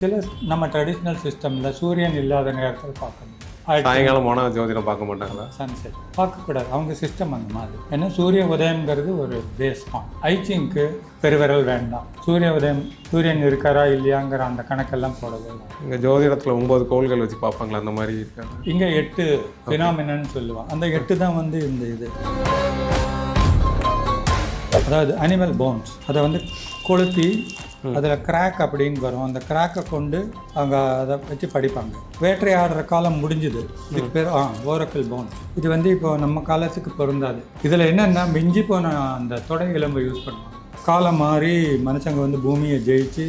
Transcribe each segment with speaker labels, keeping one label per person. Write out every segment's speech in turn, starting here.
Speaker 1: சில நம்ம ட்ரெடிஷ்னல் சிஸ்டமில் சூரியன் இல்லாத நேரத்தில் பார்க்கணும்.
Speaker 2: சாயங்காலம் போனால் ஜோதிடம் பார்க்க மாட்டாங்களா?
Speaker 1: சன்செட் பார்க்கக்கூடாது. அவங்க சிஸ்டம் அந்த மாதிரி. ஏன்னா சூரிய உதயம்ங்கிறது ஒரு பேஸ் பாயிண்ட். ஐச்சிங்க்கு பெருவிரல் வேண்டாம். சூரிய உதயம் சூரியன் இருக்காரா இல்லையாங்கிற அந்த கணக்கெல்லாம் போடவே இல்லை.
Speaker 2: இங்கே ஜோதிடத்தில் 9 கோள்கள் வச்சு பார்ப்பாங்களா? அந்த மாதிரி இருக்காங்க.
Speaker 1: இங்கே 8 ஃபினாமினன்னு சொல்லுவாங்க. அந்த 8 தான் வந்து இந்த இது, அதாவது அனிமல் போன்ஸ். அதை வந்து கொளுத்தி அதில் கிராக் அப்படின்னு வரும். அந்த கிராக்கை கொண்டு அவங்க அதை வச்சு படிப்பாங்க. வேட்டையாடுற காலம் முடிஞ்சுது. இதுக்கு பேர் ஓரக்கல் போன். இது வந்து இப்போ நம்ம காலத்துக்கு பொருந்தாது. இதில் என்னென்னா மிஞ்சி போன அந்த தொடை எலும்பை யூஸ் பண்ணுவாங்க. காலம் மாறி மனுஷங்க வந்து பூமியை ஜெயிச்சு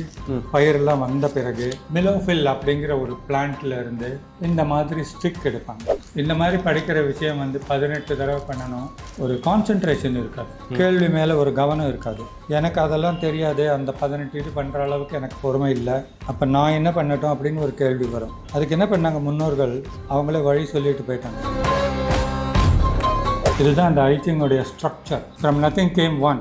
Speaker 1: பயிரெல்லாம் வந்த பிறகு மிலோஃபில் அப்படிங்கிற ஒரு பிளான்ட்ல இருந்து இந்த மாதிரி ஸ்டிக் எடுப்பாங்க. இந்த மாதிரி படிக்கிற விஷயம் வந்து 18 தடவை பண்ணணும். ஒரு கான்சென்ட்ரேஷன் இருக்காது, கேள்வி மேலே ஒரு கவனம் இருக்காது. எனக்கு அதெல்லாம் தெரியாது, அந்த 18 இது பண்ணுற அளவுக்கு எனக்கு பொறுமை இல்லை, அப்போ நான் என்ன பண்ணட்டும் அப்படின்னு ஒரு கேள்வி வரும். அதுக்கு என்ன பண்ணாங்க முன்னோர்கள்? அவங்களே வழி சொல்லிட்டு போயிட்டாங்க. இதுதான் அந்த ஐச்சிங்கோடைய structure. From nothing came one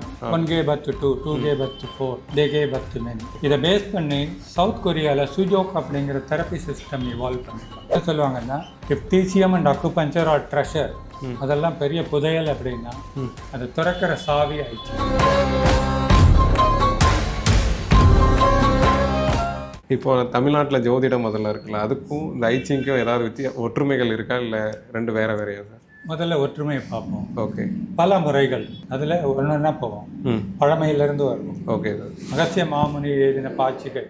Speaker 1: gave birth to 2 gave birth to 4 they gave birth to many. இதை பேஸ் பண்ணி சவுத் கொரியாவில் சுஜோக் அப்படிங்கிற தெரப்பி சிஸ்டம் இவால்வ் பண்ணிருக்காங்க. என்ன சொல்லுவாங்கன்னா, if TCM and acupuncture are treasure, அதெல்லாம் பெரிய புதையல் அப்படின்னா அதை திறக்கிற சாவி ஐச்சிங்.
Speaker 2: இப்போ தமிழ்நாட்டில் ஜோதிடம் முதல்ல இருக்குல்ல, அதுக்கும் இந்த ஐச்சிங்க்கும் ஏதாவது ஒற்றுமைகள் இருக்கா, இல்லை ரெண்டு வேற வேறையா சார்?
Speaker 1: முதல்ல ஒற்றுமையை பார்ப்போம்.
Speaker 2: ஓகே.
Speaker 1: பல முறைகள் அதில் ஒன்றுன்னா போவோம். பழமையிலிருந்து வருவோம்.
Speaker 2: Okay sir.
Speaker 1: அகஸ்திய மாமுனி எழுதின பாச்சிகை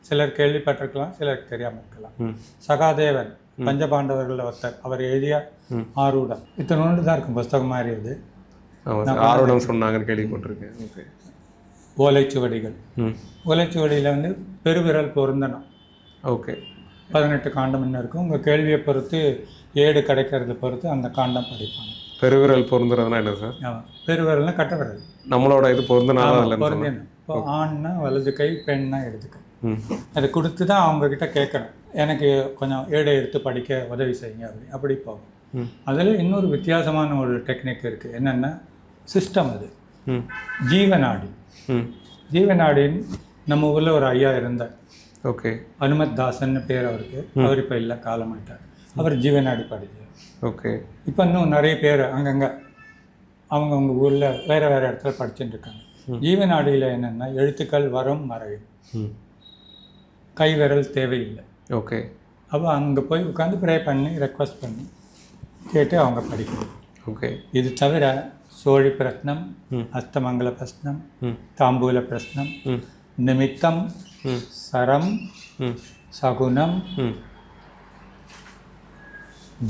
Speaker 1: சிலர் கேள்விப்பட்டிருக்கலாம், சிலருக்கு தெரியாமல் இருக்கலாம். சகாதேவன் பஞ்சபாண்டவர்கள் ஒருத்தர், அவர் எழுதிய ஆரூடம். இத்தனோண்டு தான் இருக்கும் புஸ்தகம் மாதிரி. அது
Speaker 2: ஆரூடம் சொன்னாங்கன்னு கேள்விப்பட்டிருக்கேன். ஓகே.
Speaker 1: ஓலைச்சுவடிகள். ஓலைச்சுவடியில் வந்து பெருவிரல் பொருந்தனம்.
Speaker 2: ஓகே.
Speaker 1: 18 காண்டம் என்ன இருக்கும். உங்கள் கேள்வியை பொறுத்து ஏடு கிடைக்கிறத பொறுத்து அந்த காண்டம் படிப்பாங்க.
Speaker 2: பெருவிரல் பொருந்துறதுனா என்ன சார்?
Speaker 1: பெருவிரல்னா கட்ட விரல்.
Speaker 2: நம்மளோட இது பொருந்தினாலும்
Speaker 1: பொருந்தினா இப்போ ஆண்னா வலது கை, பெண்ணா இடது கை. அதை கொடுத்து தான் அவங்கக்கிட்ட கேட்கணும், எனக்கு கொஞ்சம் ஏடை எடுத்து படிக்க உதவி செய்யுங்க அப்படி போகும். அதில் இன்னொரு வித்தியாசமான ஒரு டெக்னிக் இருக்குது. என்னென்னா சிஸ்டம். அது ஜீவநாடி. ஜீவநாடின்னு நம்ம ஊரில் ஒரு ஐயா இருந்தார்.
Speaker 2: ஓகே.
Speaker 1: அனுமத் தாசன் பேர் அவருக்கு. அவர் இப்போ இல்லை, காலமாயிட்டார். அவர் ஜீவநாடி படித்தார்.
Speaker 2: ஓகே.
Speaker 1: இப்போ இன்னும் நிறைய பேர் அங்கங்கே அவங்க ஊரில் வேறு வேறு இடத்துல படிச்சுட்டு இருக்காங்க. ஜீவநாடியில் என்னென்னா எழுத்துக்கள் வரும் மறையும், கை விரல் தேவையில்லை.
Speaker 2: ஓகே.
Speaker 1: அப்போ அங்கே போய் உட்காந்து ப்ரே பண்ணி ரெக்வஸ்ட் பண்ணி கேட்டு அவங்க படிக்கணும்.
Speaker 2: ஓகே.
Speaker 1: இது தவிர சோழி பிரஸ்னம், அஸ்தமங்கல பிரஸ்னம், தாம்பூல பிரஸ்னம், நிமித்தம், சரம், சகுனம்,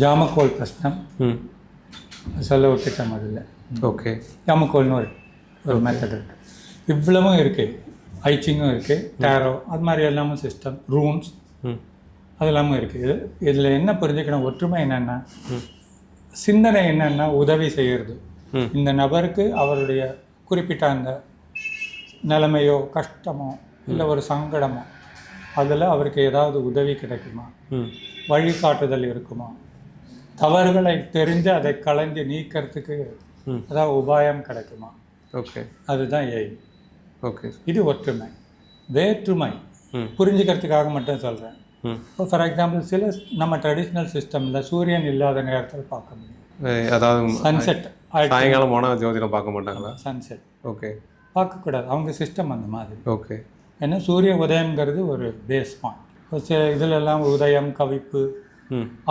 Speaker 1: ஜாமக்கோல் பிரஸ்னம் சொல்ல விட்டுட்டேன் முதல்ல.
Speaker 2: ஓகே.
Speaker 1: ஜாமக்கோல்னு ஒரு மெத்தட் இருக்குது. இவ்வளவும் இருக்குது. ஐச்சிங்கும் இருக்குது, டேரோ, அது மாதிரி எல்லாமே சிஸ்டம், ரூன்ஸ் அது எல்லாமே இருக்குது. இதில் என்ன புரிஞ்சுக்கணும், ஒற்றுமை என்னென்னா, சிந்தனை என்னென்னா உதவி செய்கிறது. இந்த நபருக்கு அவருடைய குறிப்பிட்ட அந்த நிலைமையோ கஷ்டமோ இல்லை ஒரு சங்கடமோ அதில் அவருக்கு ஏதாவது உதவி கிடைக்குமா, வழிகாட்டுதல் இருக்குமா, தவறுகளை தெரிஞ்சு அதை களைஞ்சு நீக்கிறதுக்கு ஏதாவது உபாயம் கிடைக்குமா.
Speaker 2: ஓகே.
Speaker 1: அதுதான் எய்ம்.
Speaker 2: ஓகே. இது
Speaker 1: ஒற்றுமை. வேற்றுமை புரிஞ்சுக்கிறதுக்காக மட்டும் சொல்கிறேன். இப்போ ஃபார் எக்ஸாம்பிள் சில நம்ம ட்ரெடிஷ்னல் சிஸ்டமில் சூரியன் இல்லாத நேரத்தில் பார்க்க முடியும்.
Speaker 2: அதாவது
Speaker 1: சன்செட்.
Speaker 2: சாயங்காலம் போனால் ஜோதிடம் பார்க்க மாட்டாங்களா?
Speaker 1: Sunset
Speaker 2: okay.
Speaker 1: பார்க்கக்கூடாது. அவங்க சிஸ்டம் அந்த மாதிரி.
Speaker 2: ஓகே.
Speaker 1: ஏன்னா சூரிய உதயம்ங்கிறது ஒரு பேஸ் பாயிண்ட். இப்போ இதிலெல்லாம் உதயம், கவிப்பு,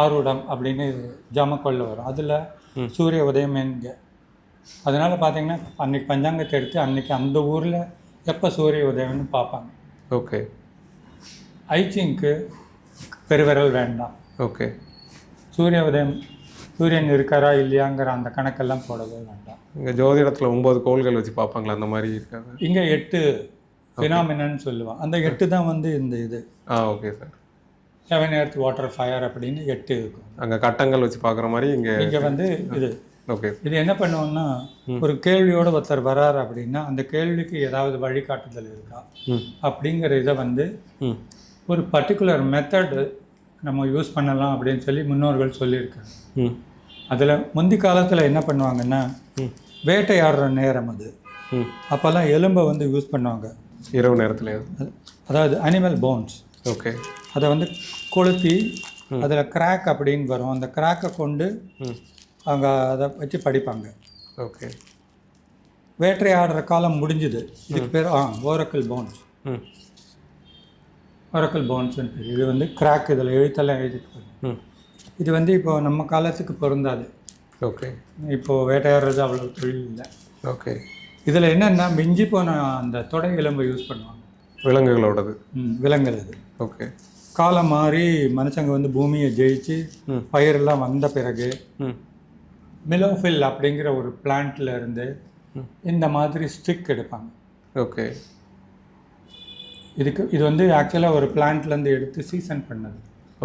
Speaker 1: ஆரூடம் அப்படின்னு ஜாமக்கொள்ள வரும். அதில் சூரிய உதயம் என்க. அதனால் பார்த்தீங்கன்னா அன்றைக்கி பஞ்சாங்கத்தை எடுத்து அன்றைக்கி அந்த ஊரில் எப்போ சூரிய உதயம்னு பார்ப்பாங்க.
Speaker 2: ஓகே.
Speaker 1: ஐச்சிங்க்கு பெருவிரல் வேண்டாம்.
Speaker 2: ஓகே.
Speaker 1: சூரிய உதயம் சூரியன் இருக்காரா இல்லையாங்கிற அந்த கணக்கெல்லாம் போடவே வேண்டாம்.
Speaker 2: இங்கே ஜோதிடத்தில் 9 கோள்கள் வச்சு பார்ப்பாங்களா? அந்த மாதிரி இருக்காங்க.
Speaker 1: இங்கே 8 ஃபினாமினன்னு சொல்லுவாங்க. அந்த 8 தான் வந்து இந்த இது.
Speaker 2: Okay sir.
Speaker 1: 7 earth water fire அப்படின்னு 8 இருக்கும்.
Speaker 2: அங்கே கட்டங்கள் வச்சு பார்க்குற மாதிரி இங்கே
Speaker 1: வந்து இது.
Speaker 2: ஓகே.
Speaker 1: இது என்ன பண்ணுவோம்னா, ஒரு கேள்வியோடு ஒருத்தர் வராரு அப்படின்னா அந்த கேள்விக்கு ஏதாவது வழிகாட்டுதல் இருக்கா அப்படிங்கிற இதை வந்து ஒரு பர்டிகுலர் மெத்தடு நம்ம யூஸ் பண்ணலாம் அப்படின்னு சொல்லி முன்னோர்கள் சொல்லியிருக்காங்க. அதில் முந்தி காலத்தில் என்ன பண்ணுவாங்கன்னா, வேட்டையாடுற நேரம் அது. அப்போல்லாம் எலும்பை வந்து யூஸ் பண்ணுவாங்க.
Speaker 2: இரவு நேரத்தில்
Speaker 1: அதாவது அனிமல் போன்ஸ்.
Speaker 2: ஓகே.
Speaker 1: அதை வந்து கொளுத்தி அதில் கிராக் அப்படின்னு வரும். அந்த கிராக்கை கொண்டு அவங்க அதை வச்சு படிப்பாங்க.
Speaker 2: ஓகே.
Speaker 1: வேட்டையாடுற காலம் முடிஞ்சுது. இதுக்கு பேர் ஓரக்கல் போன்ஸ். ஓரக்கல் போன்ஸ்ன்னு பேர். இது வந்து கிராக் இதில் எழுத்தெல்லாம் எழுதிட்டு இது வந்து இப்போ நம்ம காலத்துக்கு பொருந்தாது.
Speaker 2: ஓகே.
Speaker 1: இப்போது வேட்டையாடுறது அவ்வளோ தொழில் இல்லை.
Speaker 2: ஓகே.
Speaker 1: இதில் என்னென்னா மிஞ்சி போன அந்த தொடை எலும்பை யூஸ் பண்ணுவாங்க.
Speaker 2: விலங்குகளோடது.
Speaker 1: விலங்குகள் அது.
Speaker 2: ஓகே.
Speaker 1: காலம் மாறி மனுஷங்க வந்து பூமியை ஜெயிச்சு பயிரெல்லாம் வந்த பிறகு மிலோஃபில் அப்படிங்கிற ஒரு பிளான்ட்ல இருந்து இந்த மாதிரி ஸ்டிக் எடுப்பாங்க.
Speaker 2: ஓகே.
Speaker 1: இது வந்து ஆக்சுவலாக ஒரு பிளான்ட்லேருந்து எடுத்து சீசன் பண்ணது.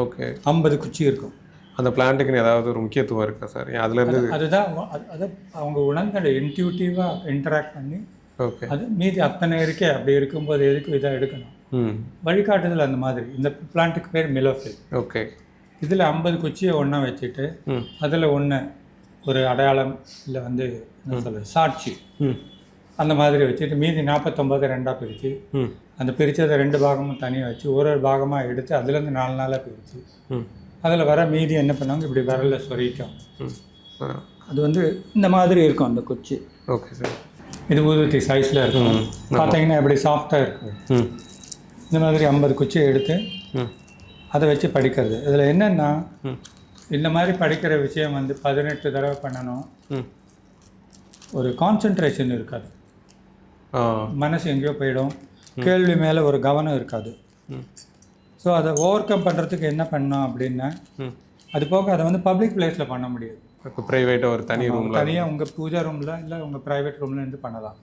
Speaker 2: ஓகே.
Speaker 1: 50 குச்சி இருக்கும்.
Speaker 2: அந்த பிளான்ட்டுக்குன்னு ஏதாவது ஒரு முக்கியத்துவம் இருக்கா சார்? அதுலேருந்து
Speaker 1: அதுதான் அதை அவங்க உணர்ந்து இன்ட்யூட்டிவாக இன்டராக்ட் பண்ணி
Speaker 2: ஓகே
Speaker 1: அது மீதி அத்தனை இருக்கே. அப்படி இருக்கும்போது எதுக்கு இதை எடுக்கணும் வழிகாட்டுதல் அந்த மாதிரி. இந்த பிளான்ட்டுக்கு பேர் மிலோஃபில்.
Speaker 2: ஓகே.
Speaker 1: இதில் 50 குச்சியை ஒன்றா வச்சுட்டு அதில் ஒன்று ஒரு அடையாளம் இல்லை வந்து என்ன சொல்கிறது சாட்சி அந்த மாதிரி வச்சுட்டு மீதி 49 ரெண்டாக பிரித்து அந்த பிரித்ததை 2 பாகமும் தனியாக வச்சு ஒரு பாகமாக எடுத்து அதுலேருந்து 4 நாளாக பிரித்து அதில் வர மீதி என்ன பண்ணுவாங்க இப்படி விரலில் சொரிக்கும். அது வந்து இந்த மாதிரி இருக்கும் அந்த குச்சி.
Speaker 2: Okay sir.
Speaker 1: இது ஊதுவத்தி சைஸில் இருக்கும். பார்த்தீங்கன்னா எப்படி சாஃப்டாக இருக்கும். இந்த மாதிரி 50 குச்சியை எடுத்து அதை வச்சு படிக்கிறது. இதில் என்னென்னா இந்த மாதிரி படிக்கிற விஷயம் வந்து 18 தடவை பண்ணணும். ஒரு கான்சன்ட்ரேஷன் இருக்காது. மனசு எங்கேயோ போயிடும். கேள்வி மேலே ஒரு கவனம் இருக்காது. ஸோ அதை ஓவர் கம் பண்ணுறதுக்கு என்ன பண்ணோம் அப்படின்னா அது போக அதை வந்து பப்ளிக் பிளேஸில் பண்ண முடியாது.
Speaker 2: இப்போ ப்ரைவேட்டாக ஒரு தனி ரூம்
Speaker 1: தனியாக உங்கள் பூஜா ரூமில் இல்லை உங்கள் ப்ரைவேட் ரூமில் இருந்து பண்ணலாம்.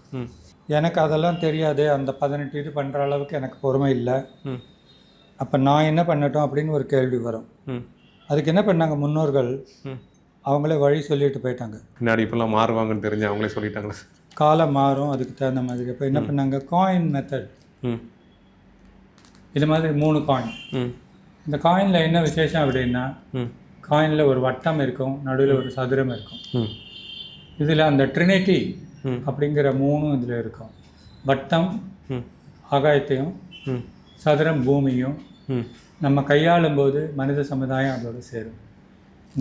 Speaker 1: எனக்கு அதெல்லாம் தெரியாது. அந்த 18 இது பண்ணுற அளவுக்கு எனக்கு பொறுமை இல்லை. அப்போ நான் என்ன பண்ணட்டும் அப்படின்னு ஒரு கேள்வி வரும். அதுக்கு என்ன பண்ணாங்க முன்னோர்கள் அவங்களே வழி சொல்லிட்டு போயிட்டாங்க.
Speaker 2: பின்னாடி இப்போல்லாம் மாறுவாங்கன்னு தெரிஞ்சு அவங்களே சொல்லிட்டாங்களே.
Speaker 1: காலம் மாறும் அதுக்கு தகுந்த மாதிரி. இப்போ என்ன பண்ணாங்க காயின் மெத்தட். இது மாதிரி 3 காயின். இந்த காயினில் என்ன விசேஷம் அப்படின்னா காயினில் ஒரு வட்டம் இருக்கும், நடுவில் ஒரு சதுரம் இருக்கும். இதில் அந்த ட்ரினிட்டி அப்படிங்கிற 3 இதில் இருக்கும். வட்டம் ஆகாயத்தையும் சதுரம் பூமியும் நம்ம கையாளும் போது மனித சமுதாயம் அதோடு சேரும்.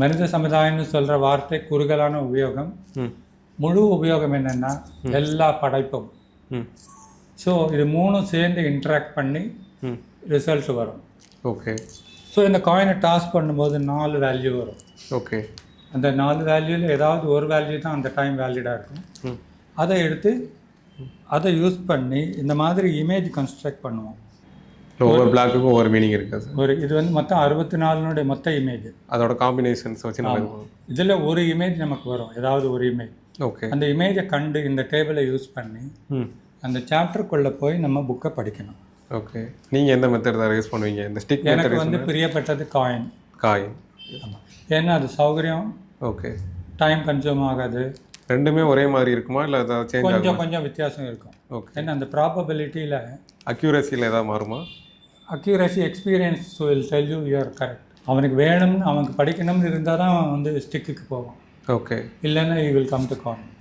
Speaker 1: மனித சமுதாயம்னு சொல்கிற வார்த்தை குறுகலான உபயோகம். முழு உபயோகம் என்னென்னா எல்லா படைப்பும். ஸோ இது 3 சேர்ந்து இன்ட்ராக்ட் பண்ணி ரிசல்ட் வரும்.
Speaker 2: ஓகே.
Speaker 1: ஸோ இந்த காயினை டாஸ் பண்ணும்போது 4 வேல்யூ வரும்.
Speaker 2: ஓகே.
Speaker 1: அந்த 4 வேல்யூவில் ஏதாவது ஒரு வேல்யூ தான் அந்த டைம் வேலிடாக இருக்கும். அதை எடுத்து அதை யூஸ் பண்ணி இந்த மாதிரி இமேஜ் கன்ஸ்ட்ரக்ட் பண்ணுவோம்.
Speaker 2: ஒவ்வொரு பிளாக்குக்கும் ஒவ்வொரு மீனிங் இருக்குது சார்.
Speaker 1: ஒரு இது வந்து மொத்தம் 64 மொத்த இமேஜ்.
Speaker 2: அதோட காம்பினேஷன்ஸ் வச்சு நம்ம
Speaker 1: இதில் ஒரு இமேஜ் நமக்கு வரும், ஏதாவது ஒரு இமேஜ்.
Speaker 2: ஓகே.
Speaker 1: அந்த இமேஜை கண்டு இந்த டேபிளை யூஸ் பண்ணி அந்த சாப்டருக்குள்ளே போய் நம்ம புக்கை படிக்கணும்.
Speaker 2: ஓகே. நீங்கள் எந்த மெத்தட் தான் யூஸ் பண்ணுவீங்க? இந்த ஸ்டிக்
Speaker 1: எனக்கு வந்து பிரியப்பட்டது காயின். ஆமாம். ஏன்னா அது சௌகரியம்.
Speaker 2: ஓகே.
Speaker 1: டைம் கன்சியூம் ஆகாது.
Speaker 2: ரெண்டுமே ஒரே மாதிரி இருக்குமா இல்லை ஏதாவது சேஞ்ச் ஆகும்?
Speaker 1: கொஞ்சம் வித்தியாசம் இருக்கும்.
Speaker 2: ஓகே.
Speaker 1: ஏன்னா அந்த ப்ராபபிலிட்டியில்
Speaker 2: அக்யூரஸியில் ஏதாவது மாறுமா?
Speaker 1: Accuracy experience will tell you you're correct. அவனுக்கு வேணும்னு அவனுக்கு படிக்கணும்னு இருந்தால் தான் வந்து ஸ்டிக்குக்கு போவான்.
Speaker 2: ஓகே.
Speaker 1: இல்லைன்னா you will come to coin.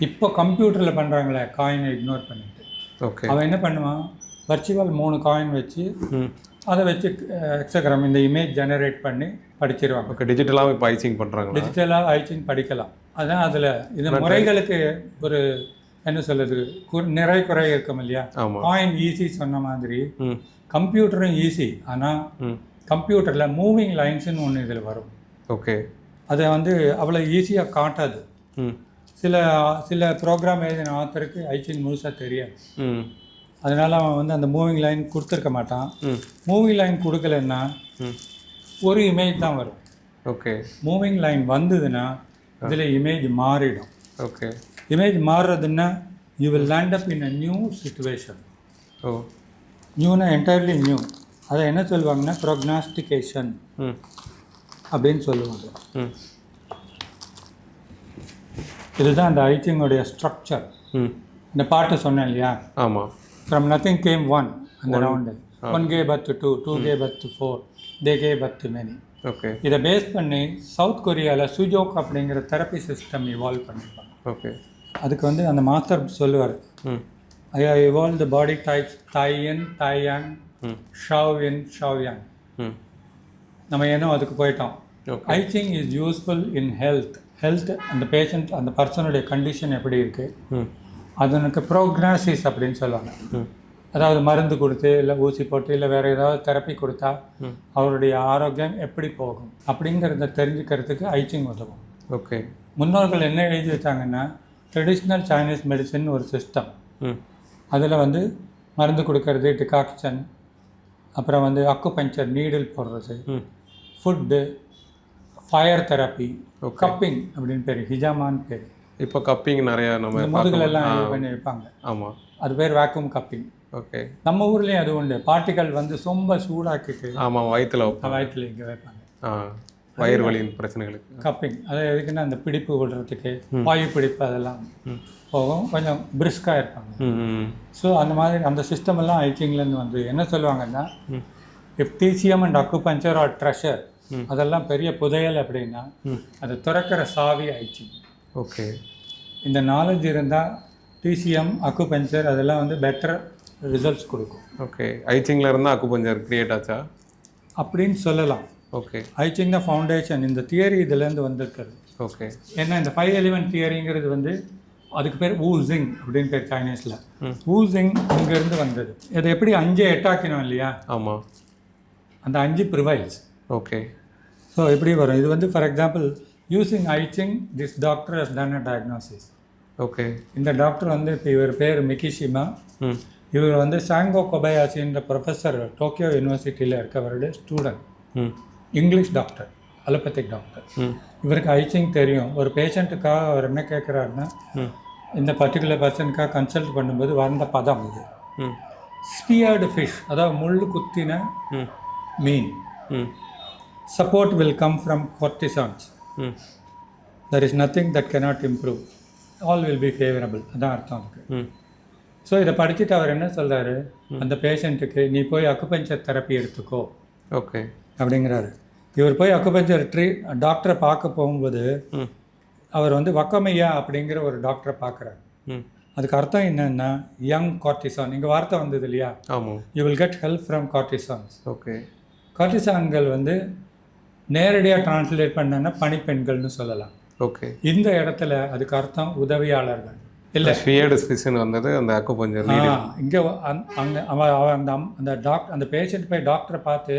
Speaker 1: இப்போ கம்ப்யூட்டரில் பண்ணுறாங்களே காயினை இக்னோர் பண்ணிட்டு
Speaker 2: ஓகே
Speaker 1: அவன் என்ன பண்ணுவான், வர்ச்சுவல் 3 காயின் வச்சு அதை வச்சு எக்ஸாகிராம் இந்த இமேஜ் ஜெனரேட் பண்ணி படிச்சிருவாங்க.
Speaker 2: ஓகே. டிஜிட்டலாக இப்போ ஐச்சிங் பண்ணுறாங்க.
Speaker 1: டிஜிட்டலாக ஐச்சிங் படிக்கலாம். அதான் அதில் இந்த முறைகளுக்கு ஒரு என்ன சொல்கிறது நிறை குறை இருக்கும் இல்லையா. காயின் ஈஸி சொன்ன மாதிரி கம்ப்யூட்டரும் ஈஸி. ஆனால் கம்ப்யூட்டரில் மூவிங் லைன்ஸ்னு ஒன்று இதில் வரும்.
Speaker 2: ஓகே.
Speaker 1: அதை வந்து அவ்வளோ ஈஸியாக காட்டாது. சில ப்ரோக்ராம் எழுதின ஆத்தருக்கு ஐச்சிங் முழுசாக தெரியாது. அதனால் அவன் வந்து அந்த மூவிங் லைன் கொடுத்துருக்க மாட்டான். மூவிங் லைன் கொடுக்கலன்னா ஒரு இமேஜ் தான் வரும்.
Speaker 2: ஓகே.
Speaker 1: மூவிங் லைன் வந்ததுன்னா இதில் இமேஜ் மாறிடும்.
Speaker 2: ஓகே.
Speaker 1: இமேஜ் மாறுறதுன்னா you will land up in a new situation.
Speaker 2: Oh.
Speaker 1: நியூனா என்டையர்லி நியூ. அதை என்ன சொல்லுவாங்கன்னா ப்ரோக்னாஸ்டிகேஷன் அப்படின்னு சொல்லுவாங்க. இதுதான் அந்த ஐச்சிங்கோடைய ஸ்ட்ரக்சர். இந்த பாட்டு சொன்னேன் இல்லையா.
Speaker 2: ஆமாம்.
Speaker 1: ஃப்ரம் நத்திங் கேம் 1 அந்த round 1 gave birth to 2, 2 gave birth to 4, they gave birth to many.
Speaker 2: Okay.
Speaker 1: இதை பேஸ் பண்ணி சவுத் கொரியாவில் சுஜோக் அப்படிங்கிற தெரப்பி சிஸ்டம் இவால்வ் பண்ணியிருப்பாங்க.
Speaker 2: ஓகே.
Speaker 1: அதுக்கு வந்து அந்த மாஸ்டர் சொல்லுவார், ஐ evolved the body types Tai Yin, Tai Yang, Shao Yin, Shao Yang. நம்ம ஏனோ அதுக்கு போயிட்டோம். I Ching is useful in health அந்த பேஷண்ட் அந்த பர்சனுடைய கண்டிஷன் எப்படி இருக்குது அதனுக்கு ப்ரோக்னாசிஸ் அப்படின்னு சொல்லுவாங்க. அதாவது மருந்து கொடுத்து இல்லை ஊசி போட்டு இல்லை வேறு ஏதாவது தெரப்பி கொடுத்தா அவருடைய ஆரோக்கியம் எப்படி போகும் அப்படிங்கிறத தெரிஞ்சுக்கிறதுக்கு ஐச்சிங் உதவும்.
Speaker 2: ஓகே.
Speaker 1: முன்னோர்கள் என்ன எழுதி வச்சாங்கன்னா ட்ரெடிஷ்னல் சைனீஸ் மெடிசன் ஒரு சிஸ்டம். அதில் வந்து மருந்து கொடுக்கறது, டிகாக்ஷன், அப்புறம் வந்து அக்குபஞ்சர் நீடில் போடுறது, ஃபுட்டு, ஃபயர் தெரப்பி, கப்பிங் அப்படின்னு பேர், ஹிஜாமான்னு பேர்.
Speaker 2: இப்போ கப்பிங் நிறையா நம்ம
Speaker 1: முதுகுலெல்லாம் இது பண்ணி வைப்பாங்க.
Speaker 2: ஆமாம்,
Speaker 1: அது பேர் வேக்யூம் கப்பிங்.
Speaker 2: ஓகே.
Speaker 1: நம்ம ஊர்லேயும் அது உண்டு. பார்ட்டிகல் வந்து ரொம்ப சூடாக்கிட்டு
Speaker 2: ஆமாம் வயிற்றுல
Speaker 1: இங்கே வைப்பாங்க.
Speaker 2: வயிறு வலியின் பிரச்சனைகளுக்கு
Speaker 1: கப்பிங். அது எதுக்குன்னா அந்த பிடிப்பு விடுறதுக்கு, வாயு பிடிப்பு அதெல்லாம் போகும், கொஞ்சம் பிரிஸ்காக இருப்பாங்க. ஸோ அந்த மாதிரி அந்த சிஸ்டம் எல்லாம் ஐச்சிங்லேருந்து வந்து என்ன சொல்லுவாங்கன்னா, if TCM and acupuncture are treasure, அதெல்லாம் பெரிய புதையல் அப்படின்னா அதை திறக்கிற சாவி ஐச்சிங்.
Speaker 2: ஓகே.
Speaker 1: இந்த நாலேஜ் இருந்தால் டிசிஎம், அக்குபஞ்சர் அதெல்லாம் வந்து பெட்டர் ரிசல்ட்ஸ் கொடுக்கும்.
Speaker 2: ஓகே. ஐச்சிங்கில் இருந்தால் அக்குபஞ்சர் கிரியேட் ஆச்சா
Speaker 1: அப்படின்னு சொல்லலாம்.
Speaker 2: ஓகே.
Speaker 1: ஐச்சிங் தான் ஃபவுண்டேஷன். இந்த தியரி இதுலேருந்து வந்திருக்கிறது.
Speaker 2: ஓகே.
Speaker 1: ஏன்னா இந்த 5 எலிமெண்ட் தியரிங்கிறது வந்து அதுக்கு பேர் ஊசிங் அப்படின்னு பேர் சைனீஸில். ஊசிங் இங்கேருந்து வந்தது. இது எப்படி 5 8 இல்லையா?
Speaker 2: ஆமாம்.
Speaker 1: அந்த 5 ப்ரிவைல்ஸ்.
Speaker 2: ஓகே.
Speaker 1: ஸோ எப்படி வரும் இது வந்து, for example, using I Ching this doctor has done a diagnosis.
Speaker 2: Okay.
Speaker 1: இந்த டாக்டர் வந்து இப்போ இவர் பேர் மிகிஷிமா. இவர் வந்து சாங்கோ கொபயாசின்ற ப்ரொஃபஸர் டோக்கியோ யூனிவர்சிட்டியில் இருக்கவருடைய student, English doctor, allopathic doctor. இவருக்கு ஐச்சிங் தெரியும். ஒரு பேஷண்ட்டுக்காக அவர் என்ன கேட்குறாருன்னா, இந்த பர்டிகுலர் பர்சனுக்காக கன்சல்ட் பண்ணும்போது வந்த பதம் இது ஸ்பியர்டு ஃபிஷ், அதாவது முள் குத்தின மீன். Support will come from cortisons. there is nothing that cannot improve, all will be favorable. அதான் அர்த்தம் அதுக்கு. ஸோ இதை படிச்சுட்டு அவர் என்ன சொல்கிறாரு, அந்த பேஷண்ட்டுக்கு நீ போய் அக்குபஞ்சர் தெரப்பி எடுத்துக்கோ
Speaker 2: ஓகே
Speaker 1: அப்படிங்கிறாரு. இவர் போய் அக்குபஞ்சர் டாக்டரை பார்க்க போகும்போது அவர் வந்து வக்கமையா அப்படிங்கிற ஒரு டாக்டரை பார்க்குறாரு. அதுக்கு அர்த்தம் என்னன்னா, யங் கார்டிசான். இங்கே வார்த்தை வந்தது இல்லையா?
Speaker 2: ஆமாம்.
Speaker 1: You will get help from cortisons.
Speaker 2: Okay.
Speaker 1: கார்டிசான்கள் வந்து நேரடியாக டிரான்ஸ்லேட் பண்ணனா பணிப்பெண்கள்னு சொல்லலாம்.
Speaker 2: ஓகே. இந்த
Speaker 1: இடத்துல அதுக்கு அர்த்தம் உதவியாளர்கள். இல்லை,
Speaker 2: ஸ்பியர்டு ஃபிஷ்னு வந்தது அந்த அக்குபஞ்சர்.
Speaker 1: இங்கே அங்கே அந்த டாக்டர், அந்த பேஷண்ட் போய் டாக்டரை பார்த்து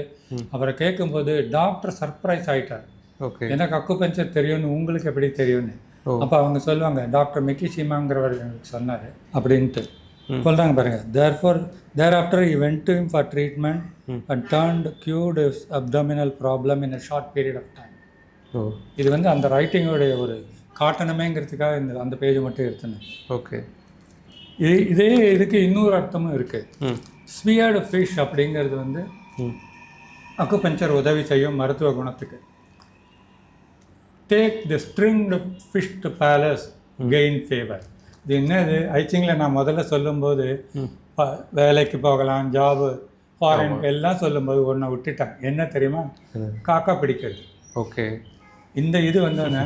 Speaker 1: அவரை கேட்கும்போது டாக்டர் சர்ப்ரைஸ் ஆகிட்டார்.
Speaker 2: ஓகே.
Speaker 1: எனக்கு அக்குபஞ்சர் தெரியும்னு உங்களுக்கு எப்படி தெரியும்னு. அப்போ அவங்க சொல்லுவாங்க, டாக்டர் மிகிஷிமாங்கிறவர் எனக்கு சொன்னார் அப்படின்ட்டு சொல்கிறாங்க பாருங்க. thereafter he went to him for treatment and cured his abdominal problem in a short period of time. இது வந்து அந்த ரைட்டிங்கோடைய ஒரு காட்டணுமேங்கிறதுக்காக அந்த பேஜ் மட்டும் எடுத்துனேன்.
Speaker 2: ஓகே.
Speaker 1: இதே இதுக்கு இன்னொரு அர்த்தமும் இருக்குது. ஸ்பியர்டு ஃபிஷ் அப்படிங்கிறது வந்து அக்குபஞ்சர் உதவி செய்யும் மருத்துவ குணத்துக்கு. Take the stringed fish to palace gain favour. இது என்னது, ஐச்சிங்கில் நான் முதல்ல சொல்லும்போது வேலைக்கு போகலாம், ஜாபு, ஃபாரின் எல்லாம் சொல்லும்போது ஒன்றை விட்டுட்டேன். என்ன தெரியுமா? காக்கா பிடிக்கிறது.
Speaker 2: ஓகே.
Speaker 1: இந்த இது வந்தோடனே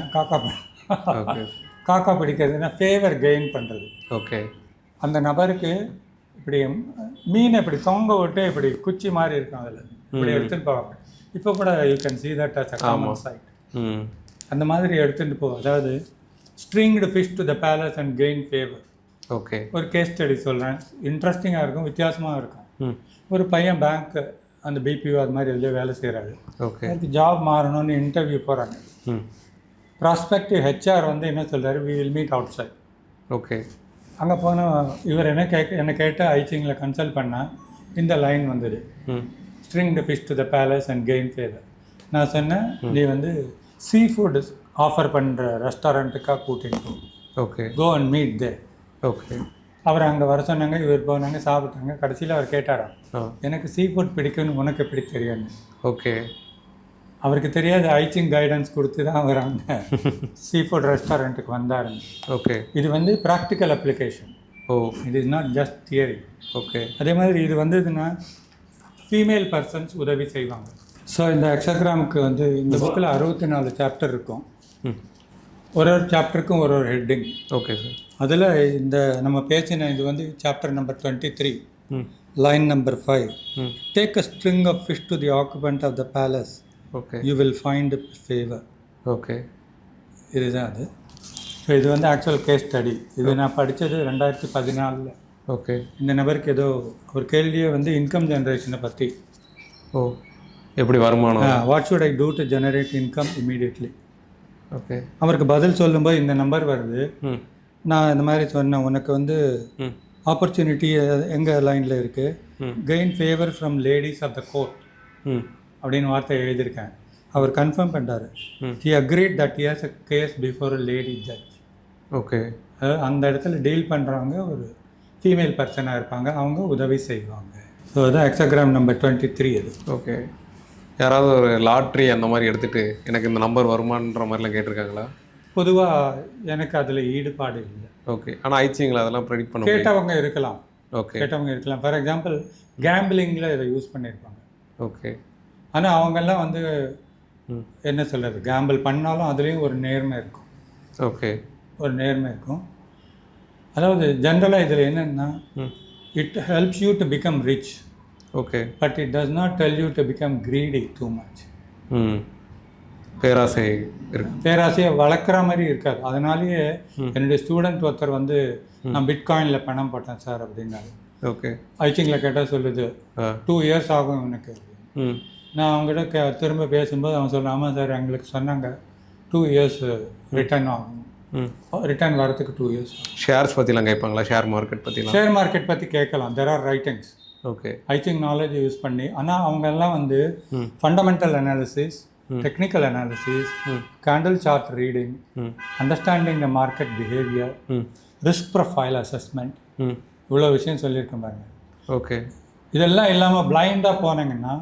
Speaker 1: காக்கா பிடிக்கிறதுனா ஃபேவர் கெயின் பண்ணுறது.
Speaker 2: ஓகே.
Speaker 1: அந்த நபருக்கு இப்படி மீனை இப்படி தொங்க விட்டு இப்படி குச்சி மாதிரி இருக்கும், அதில் இப்படி எடுத்துகிட்டு போவாங்க. இப்போ கூட you can see that as a common sight. அந்த மாதிரி எடுத்துகிட்டு போவோம். அதாவது stringed fish to the palace and gain favour.
Speaker 2: Okay. ஒரு
Speaker 1: கேஸ் ஸ்டடி சொல்கிறேன், இன்ட்ரெஸ்டிங்காக இருக்கும், வித்தியாசமாக இருக்கும். ஒரு பையன் பேங்க் அந்த பிபிஓ அது மாதிரி எதுலேயோ வேலை செய்கிறாரு.
Speaker 2: ஓகே.
Speaker 1: அதுக்கு ஜாப் மாறணும்னு இன்டர்வியூ போகிறாங்க. ப்ராஸ்பெக்டிவ் ஹெச்ஆர் வந்து என்ன சொல்கிறாரு, we will meet outside.
Speaker 2: Okay.
Speaker 1: அங்கே போனால் இவர் என்ன கேட்ட ஐச்சிங்கில் கன்சல்ட் பண்ணால் இந்த லைன் வந்தது, stringed fish to the palace and gain favour. நான் சொன்னேன், நீ வந்து சீ ஃபுட் ஆஃபர் பண்ணுற ரெஸ்டாரண்ட்டுக்காக கூட்டிகிட்டு போ.
Speaker 2: Okay.
Speaker 1: Go and meet they.
Speaker 2: Okay.
Speaker 1: அவர் அங்கே வர சொன்னாங்க, இவர் போனாங்க, சாப்பிட்டாங்க. கடைசியில் அவர் கேட்டாராம், எனக்கு சீ ஃபுட் பிடிக்கும்னு உனக்கு எப்படி தெரியும்னு.
Speaker 2: ஓகே.
Speaker 1: அவருக்கு தெரியாது, ஐச்சிங் கைடன்ஸ் கொடுத்து தான் அவர் அங்கே சீ ஃபுட் ரெஸ்டாரண்ட்டுக்கு வந்தாருங்க.
Speaker 2: ஓகே. இது
Speaker 1: வந்து practical application. It is not just theory.
Speaker 2: Okay.
Speaker 1: அதே மாதிரி இது வந்ததுன்னா ஃபீமேல் பர்சன்ஸ் உதவி செய்வாங்க. ஸோ இந்த எக்ஸாகிராமுக்கு வந்து இந்த புக்கில் 64 சாப்டர் இருக்கும். ஒரு சாப்டருக்கும் ஒரு ஹெட்டிங்.
Speaker 2: Okay sir.
Speaker 1: அதில் இந்த நம்ம பேசின இது வந்து சாப்டர் நம்பர் 23,
Speaker 2: ம்.
Speaker 1: Line number 5.
Speaker 2: ம்.
Speaker 1: Take a string of fish to the occupant of the palace,
Speaker 2: okay.
Speaker 1: You will find favour.
Speaker 2: Okay.
Speaker 1: இதுதான் அது. ஸோ இது வந்து ஆக்சுவல் கேஸ் ஸ்டடி. இது நான் படித்தது 2014.
Speaker 2: ஓகே.
Speaker 1: இந்த நபருக்கு ஏதோ ஒரு கேள்வியே வந்து இன்கம் ஜென்ரேஷனை பற்றி.
Speaker 2: ஓ, எப்படி வருமானம்?
Speaker 1: What should I do to generate income immediately.
Speaker 2: Okay.
Speaker 1: அவருக்கு பதில் சொல்லும்போது இந்த நம்பர் வருது.
Speaker 2: ம்.
Speaker 1: நான் இந்த மாதிரி சொன்னேன், உனக்கு வந்து
Speaker 2: ம்.
Speaker 1: ஆப்பர்ச்சுனிட்டி எங்கள் லைனில் இருக்குது, gain favour from ladies of the court
Speaker 2: ம்.
Speaker 1: அப்படின்னு வார்த்தை எழுதியிருக்கேன். அவர் கன்ஃபார்ம் பண்ணிட்டார். He agreed that he has a case before a lady judge.
Speaker 2: Okay.
Speaker 1: அந்த இடத்துல டீல் பண்ணுறவங்க ஒரு ஃபீமேல் பர்சனாக இருப்பாங்க, அவங்க உதவி செய்வாங்க. ஸோ அதுதான் எக்ஸாகிராம் நம்பர் 23 அது.
Speaker 2: ஓகே. யாராவது ஒரு லாட்ரி அந்த மாதிரி எடுத்துகிட்டு எனக்கு இந்த நம்பர் வருமானன்ற மாதிரிலாம் கேட்டிருக்காங்களா?
Speaker 1: பொதுவாக எனக்கு அதில் ஈடுபாடு இல்லை.
Speaker 2: ஓகே. ஆனால் ஐச்சிங்களா அதெல்லாம் ப்ரெடிக்ட் பண்ண முடியும்?
Speaker 1: கேட்டவங்க இருக்கலாம்.
Speaker 2: ஓகே.
Speaker 1: கேட்டவங்க இருக்கலாம். ஃபார் எக்ஸாம்பிள் கேம்பிளிங்கில் இதை யூஸ் பண்ணியிருப்பாங்க.
Speaker 2: ஓகே.
Speaker 1: ஆனால் அவங்கெல்லாம் வந்து என்ன சொல்கிறது, கேம்பிள் பண்ணாலும் அதுலேயும் ஒரு நேர்மை இருக்கும்.
Speaker 2: ஓகே.
Speaker 1: ஒரு நேர்மை இருக்கும். அதாவது ஜென்ரலாக இதில் என்னென்னா, it helps you to become rich.
Speaker 2: Okay.
Speaker 1: But it does not tell you to become greedy too much.
Speaker 2: பேராசை இருக்கு.
Speaker 1: பேராசையை வளர்க்குற மாதிரி இருக்காது. அதனாலேயே என்னுடைய ஸ்டூடெண்ட் ஒருத்தர் வந்து நான் பிட்காயினில் பணம் போட்டேன் சார் அப்படின்னாரு.
Speaker 2: ஓகே.
Speaker 1: ஐச்சிங்கில் கேட்டால் சொல்லுது 2 years ஆகும் எனக்கு. நான் அவங்ககிட்ட திரும்ப பேசும்போது அவன் சொல்ல, ஆமாம் சார் எங்களுக்கு சொன்னாங்க 2 years ரிட்டர்ன் ஆகும், ரிட்டர்ன் வரத்துக்கு 2 years.
Speaker 2: ஷேர்ஸ் பற்றிலாம் கேட்பாங்களா? ஷேர் மார்க்கெட் பற்றிலாம்?
Speaker 1: ஷேர் மார்க்கெட் பற்றி கேட்கலாம். There are writings.
Speaker 2: Okay.
Speaker 1: I Ching knowledge use பண்ணி. ஆனால் அவங்கெல்லாம் வந்து fundamental analysis, technical analysis, candle chart reading, understanding the market behaviour, risk profile assessment, இவ்வளோ விஷயம் சொல்லியிருக்கேன் பாருங்க.
Speaker 2: ஓகே.
Speaker 1: இதெல்லாம் இல்லாமல் பிளைண்டாக போனாங்கன்னா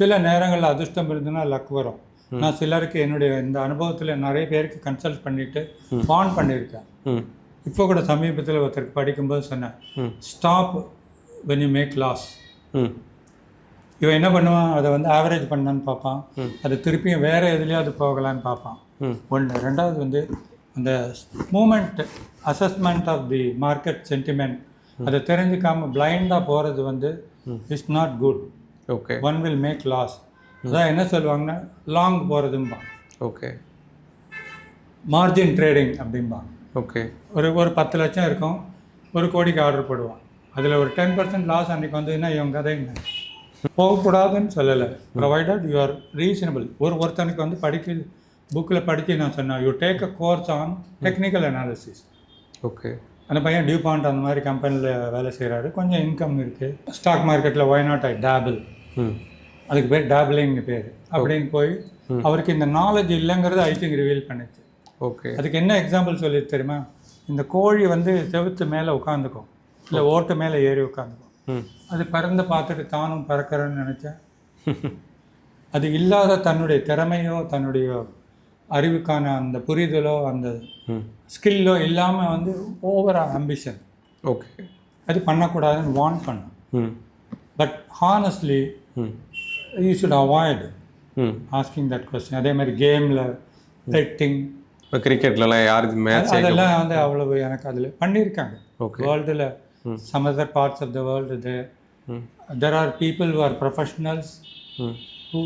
Speaker 1: சில நேரங்களில் அதிர்ஷ்டம் இருந்ததுன்னா லக் வரும். நான் சிலருக்கு என்னுடைய இந்த அனுபவத்தில் நிறைய பேருக்கு கன்சல்ட் பண்ணிட்டு வார்ன் பண்ணியிருக்கேன். இப்போ கூட சமீபத்தில் ஒருத்தருக்கு படிக்கும்போது சொன்னேன், stop when you make loss. இவன் என்ன பண்ணுவான், அதை வந்து ஆவரேஜ் பண்ணான்னு பார்ப்பான், அது திருப்பியும் வேறு எதுலேயாவது போகலான்னு பார்ப்பான். ஒன்று. ரெண்டாவது வந்து அந்த moment assessment of the market sentiment அதை தெரிஞ்சுக்காமல் பிளைண்டாக போகிறது வந்து it's not good.
Speaker 2: Okay.
Speaker 1: One will make loss. அதான் என்ன சொல்லுவாங்கன்னா லாங் போகிறதும்பான்.
Speaker 2: ஓகே.
Speaker 1: மார்ஜின் ட்ரேடிங் அப்படிம்பான்.
Speaker 2: ஓகே.
Speaker 1: ஒரு 10 லட்சம் இருக்கும், 1 கோடிக்கு ஆர்டர் போடுவான். அதில் ஒரு 10% லாஸ் அன்றைக்கி வந்ததுன்னா இவங்க கதை என்ன? போகக்கூடாதுன்னு சொல்லலை, ப்ரொவைடட் யூ ஆர் ரீசனபிள். ஒருத்தனுக்கு வந்து புக்கில் படித்து நான் சொன்னேன், you take a course on technical analysis.
Speaker 2: Okay.
Speaker 1: அந்த பையன் டியூபாண்ட் அந்த மாதிரி கம்பெனியில் வேலை செய்கிறாரு, கொஞ்சம் இன்கம் இருக்குது. ஸ்டாக் மார்க்கெட்டில் ஒய் நாட் ஐ டேபிள், அதுக்கு பேர் டேபிளிங்னு பேர். அப்படின்னு போய் அவருக்கு இந்த நாலேஜ் இல்லைங்கிறது ஐத்திங் ரிவீல் பண்ணிச்சு.
Speaker 2: ஓகே.
Speaker 1: அதுக்கு என்ன எக்ஸாம்பிள் சொல்லி தெரியுமா, இந்த கோழி வந்து செவுத்து மேலே உட்காந்துக்கும், இல்லை ஓட்டு மேலே ஏறி உட்காந்துக்கும். அது பறந்து பார்த்துட்டு தானும் பறக்கிறேன்னு நினச்சேன். அது இல்லாத தன்னுடைய திறமையோ தன்னுடைய அறிவுக்கான அந்த புரிதலோ அந்த ஸ்கில்லோ இல்லாமல் வந்து ஓவர் ஆம்பிஷன்.
Speaker 2: ஓகே.
Speaker 1: அது பண்ணக்கூடாதுன்னு வார்ன் பண்ணும். But honestly you should avoid asking that question. அதே மாதிரி கேமில் பெட்டிங்,
Speaker 2: இப்போ கிரிக்கெட்லலாம் யார் மேட்ச்
Speaker 1: அதெல்லாம் வந்து அவ்வளவு எனக்கு அதில் பண்ணியிருக்காங்க. வேர்ல்டில் some other parts of the world there are people who are professionals who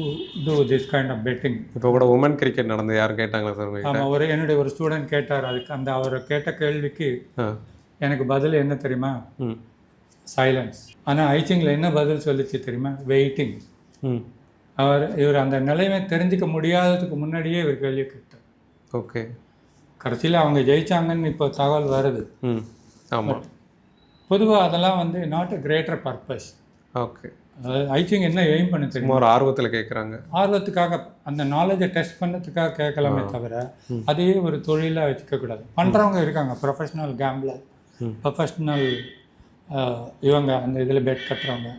Speaker 1: do this kind of betting.
Speaker 2: இப்போ கூட உமன் கிரிக்கெட் நடந்து யாரும் கேட்டாங்களா சார்?
Speaker 1: ஆமாம், என்னுடைய ஒரு ஸ்டூடெண்ட் கேட்டார். அதுக்கு அந்த அவர் கேட்ட கேள்விக்கு எனக்கு பதில் என்ன தெரியுமா, சைலன்ஸ். ஆனால் ஐச்சிங்கில் என்ன பதில் சொல்லிச்சு தெரியுமா, வெயிட்டிங். இவர் அந்த நிலைமை தெரிஞ்சிக்க முடியாததுக்கு முன்னாடியே இவர் கேள்வி கேட்டார்.
Speaker 2: ஓகே.
Speaker 1: கடைசியில் அவங்க ஜெயிச்சாங்கன்னு இப்போ தகவல் வருது.
Speaker 2: ஆமாம்.
Speaker 1: பொதுவாக அதெல்லாம் வந்து not a greater purpose.
Speaker 2: Okay.
Speaker 1: I Ching என்ன எய்ம் பண்ண தெரியும்,
Speaker 2: ஒரு ஆர்வத்தில் கேட்குறாங்க.
Speaker 1: ஆர்வத்துக்காக அந்த நாலேஜை டெஸ்ட் பண்ணதுக்காக கேட்கலாமே தவிர அதையே ஒரு தொழிலாக வச்சுக்கக்கூடாது. பண்ணுறவங்க இருக்காங்க, ப்ரொஃபஷ்னல் கேம்பிளர், ப்ரொஃபஷ்னல் இவங்க அந்த இதில் பெட் கட்டுறவங்க.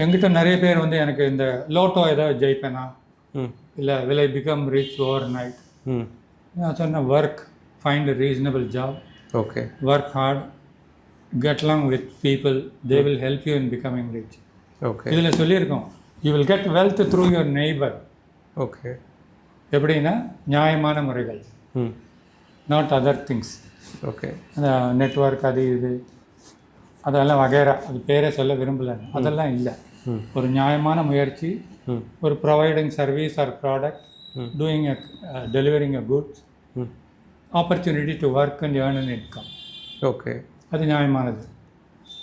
Speaker 1: எங்கிட்ட நிறைய பேர் வந்து எனக்கு இந்த லோட்டோ ஏதாவது ஜெயிப்பேனா, இல்லை will I become rich overnight. நான் சொன்னேன், work, find a reasonable job,
Speaker 2: okay,
Speaker 1: work hard, get along with people, they will help you in becoming rich.
Speaker 2: Okay.
Speaker 1: இதில் சொல்லியிருக்கோம், you will get wealth through your neighbor.
Speaker 2: Okay.
Speaker 1: எப்படின்னா நியாயமான முறைகள். Not other things.
Speaker 2: Okay.
Speaker 1: அந்த network அது இது அதெல்லாம் வகைரா, அது பேரே சொல்ல விரும்பல, அதெல்லாம் இல்லை. ஒரு நியாயமான முயற்சி, ஒரு providing service or product, doing delivering a goods, opportunity to work and earn an income.
Speaker 2: Okay.
Speaker 1: அது நியாயமானது.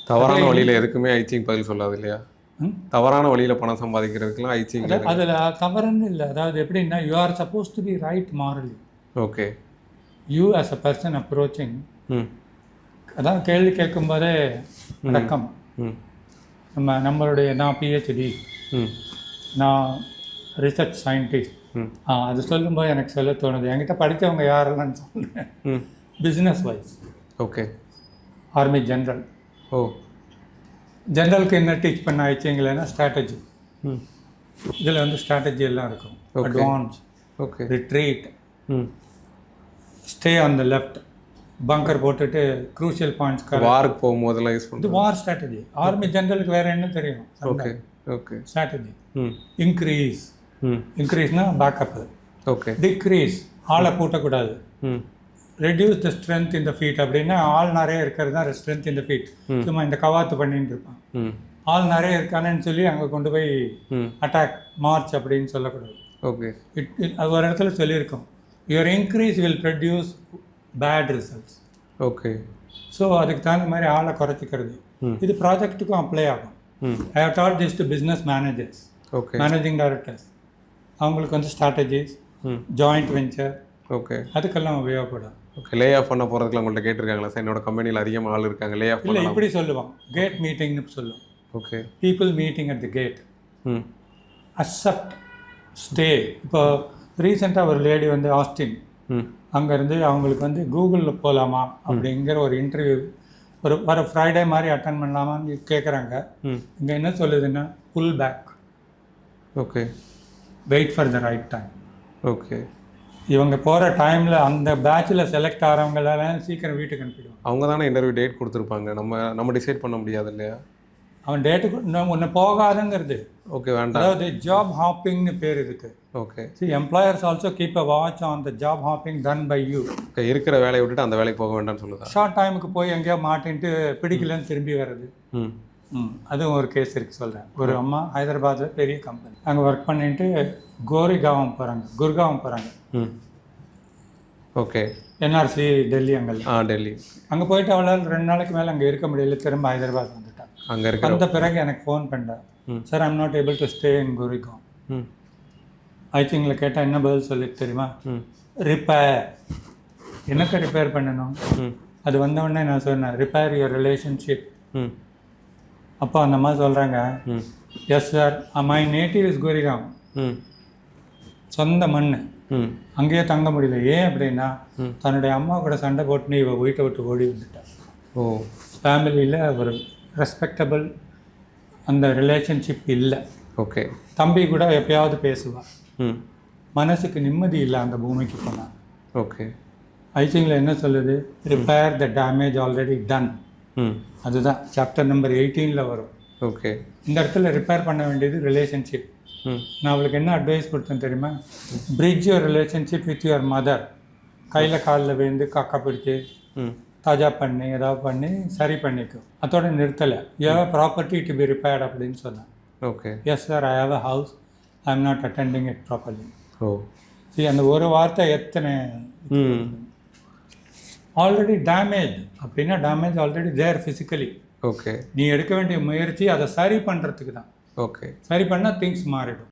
Speaker 2: தவறான வழியில் எதுக்குமே ஐச்சிங் பதில் சொல்லாது இல்லையா? தவறான வழியில் பணம் சம்பாதிக்கிறதுக்குலாம் ஐச்சிங்
Speaker 1: அதில் தவறுன்னு இல்லை. அதாவது எப்படின்னா, you are suppose to be right morally.
Speaker 2: Okay.
Speaker 1: You as a person approaching, அதான் கேள்வி கேட்கும்போதே அடக்கம். நம்மளுடைய நான் பிஹெச்டி, நான் ரிசர்ச் சயின்டிஸ்ட், அது சொல்லும்போது எனக்கு சொல்ல தோணுது, என்கிட்ட படித்தவங்க யாரெல்லாம் சொல்கிறேன். Business wise.
Speaker 2: Okay.
Speaker 1: Army general.
Speaker 2: Oh.
Speaker 1: ஜென்ரலுக்கு என்ன டீச் பண்ண ஆயிடுச்சிங்களேன்னா ஸ்ட்ராட்டஜி. இதில் வந்து ஸ்ட்ராட்டஜி எல்லாம் இருக்கும். Advance,
Speaker 2: okay,
Speaker 1: retreat, stay on the left, bunker போட்டுட்டு க்ரூஷியல் பாயிண்ட்ஸ்
Speaker 2: வாருக்கு போகும்போதெல்லாம் யூஸ் பண்ணுறது.
Speaker 1: இது வார் ஸ்ட்ராட்டஜி. ஆர்மி ஜென்ரலுக்கு வேறு என்ன தெரியும்?
Speaker 2: ஓகே. ஓகே.
Speaker 1: ஸ்ட்ராட்டஜி. இன்க்ரீஸ், இன்க்ரீஸ்னால் பேக்கப்பு.
Speaker 2: ஓகே.
Speaker 1: டிக்ரீஸ், ஆளை கூட்டக்கூடாது. ரெடியூஸ் த ஸ்ட்ரென்த் இந்த ஃபீட் அப்படின்னா ஆள் நிறைய இருக்கிறது தான் ஸ்ட்ரென்த் இந்த ஃபீட். சும்மா இந்த கவாத்து பண்ணிட்டு இருப்பான். ஆள் நிறைய இருக்கானேன்னு சொல்லி அங்கே கொண்டு போய் அட்டாக் மார்ச் அப்படின்னு சொல்லக்கூடாது.
Speaker 2: ஓகே.
Speaker 1: அது ஒரு இடத்துல சொல்லியிருக்கோம், your increase will produce bad results.
Speaker 2: Okay.
Speaker 1: So அதுக்கு தகுந்த மாதிரி ஆளை குறைச்சிக்கிறது. இது ப்ராஜெக்ட்டுக்கும் அப்ளை ஆகும். I have taught this to business managers, managing directors. அவங்களுக்கு வந்து ஸ்ட்ராட்டஜிஸ், ஜாயிண்ட் வெஞ்சர்,
Speaker 2: ஓகே,
Speaker 1: அதுக்கெல்லாம் உபயோகப்படும்.
Speaker 2: ஓகே. லே ஆஃப் பண்ண போகிறதுக்குலாம் உங்கள்கிட்ட கேட்டிருக்காங்களா சார்? என்னோட கம்பெனியில் அதிகமாக ஆள் இருக்காங்க, லே ஆஃப்
Speaker 1: இல்லை இப்படி சொல்லுவாங்க, கேட் மீட்டிங்னு சொல்லுவோம்.
Speaker 2: Okay.
Speaker 1: People meeting at the gate, accept, stay. இப்போ ரீசெண்டாக ஒரு லேடி வந்து ஆஸ்டின், அங்கேருந்து அவங்களுக்கு வந்து கூகுளில் போகலாமா அப்படிங்கிற ஒரு இன்டர்வியூ வர ஃப்ரைடே மாதிரி அட்டன் பண்ணலாமான்னு கேட்குறாங்க. இங்கே என்ன சொல்லுதுன்னா, pull back,
Speaker 2: okay, wait
Speaker 1: for the right time.
Speaker 2: Okay.
Speaker 1: இவங்க போகிற டைமில் அந்த பேட்சில் செலக்ட் ஆகிறவங்களெல்லாம் சீக்கிரம் வீட்டுக்கு அனுப்பிடுவாங்க.
Speaker 2: அவங்க தானே இன்டர்வியூ டேட் கொடுத்துருப்பாங்க, நம்ம டிசைட் பண்ண முடியாது இல்லையா?
Speaker 1: அவன் டேட்டுக்கு ஒன்று போகாதுங்கிறது.
Speaker 2: ஓகே, வேண்டாம்.
Speaker 1: அதாவது ஜாப் ஹாப்பிங்னு பேர் இதுக்கு.
Speaker 2: Okay.
Speaker 1: See, employers also keep a watch on the job hopping done by you.
Speaker 2: இருக்கிற வேலையை விட்டுட்டு அந்த வேலைக்கு போக வேண்டாம்னு சொல்லுதா?
Speaker 1: ஷார்ட் டைமுக்கு போய் எங்கேயோ மாட்டின்ட்டு பிடிக்கலன்னு திரும்பி வர்றது. அதுவும் ஒரு கேஸ் இருக்குது சொல்கிறேன். ஒரு அம்மா ஹைதராபாத்தில் பெரிய கம்பெனி, அங்கே ஒர்க் பண்ணிட்டு குர்காவம் போகிறாங்க.
Speaker 2: ஓகே.
Speaker 1: என்ஆர்சி டெல்லி, அங்கெல்லாம்
Speaker 2: டெல்லி. அங்கே
Speaker 1: போயிட்டு அவளால் 2 நாளைக்கு மேலே அங்கே இருக்க முடியல, திரும்ப ஹைதராபாத் வந்துட்டான்.
Speaker 2: அங்கே இருக்க
Speaker 1: வந்த பிறகு எனக்கு ஃபோன் பண்ணேன், sir I'm not able to stay in Gurgaon. ஐச்சிங்கில் கேட்டால் என்ன பதில் சொல்லி தெரியுமா? ரிப்பேர். எனக்கு ரிப்பேர் பண்ணணும். அது வந்தவுடனே நான் சொன்னேன், ரிப்பேர் யுவர் ரிலேஷன்ஷிப். அப்போ அந்த மாதிரி சொல்கிறாங்க, yes sir, my native is Gurgaon, சொந்த மண், அங்கேயே தங்க முடியல. ஏன் அப்படின்னா, தன்னுடைய அம்மா கூட சண்டை போட்டுன்னு இவ வீட்டை விட்டு ஓடி வந்துட்டான். ஃபேமிலியில் ஒரு ரெஸ்பெக்டபிள் அந்த ரிலேஷன்ஷிப் இல்லை.
Speaker 2: ஓகே.
Speaker 1: தம்பி கூட எப்பயாவது பேசுவான். மனசுக்கு நிம்மதி இல்லை அந்த பூமிக்கு போனால்.
Speaker 2: ஓகே.
Speaker 1: ஐச்சிங்கில் என்ன சொல்லுது? Repair the damage already done. அதுதான் சாப்டர் நம்பர் 18 வரும்.
Speaker 2: ஓகே. இந்த
Speaker 1: இடத்துல ரிப்பேர் பண்ண வேண்டியது ரிலேஷன்ஷிப். நான் அவளுக்கு என்ன அட்வைஸ் கொடுத்தேன் தெரியுமா? Bridge your relationship with your mother. கையில் காலில் விழுந்து காக்கா பிடிச்சி தாஜா பண்ணி ஏதாவது பண்ணி சரி பண்ணிக்கும். அதோட நிறுத்தலை. You have property to be repaired அப்படின்னு சொன்னேன்.
Speaker 2: Okay. Yes
Speaker 1: sir, I have a house, I am not attending it properly. சரி, அந்த ஒரு வார்த்தை எத்தனை ஆல்ரெடி டேமேஜ் அப்படின்னா, damage already there physically.
Speaker 2: Okay.
Speaker 1: நீ எடுக்க வேண்டிய முயற்சி அதை சரி பண்ணுறதுக்கு தான்.
Speaker 2: ஓகே.
Speaker 1: சரி பண்ணால் திங்ஸ் மாறிடும்.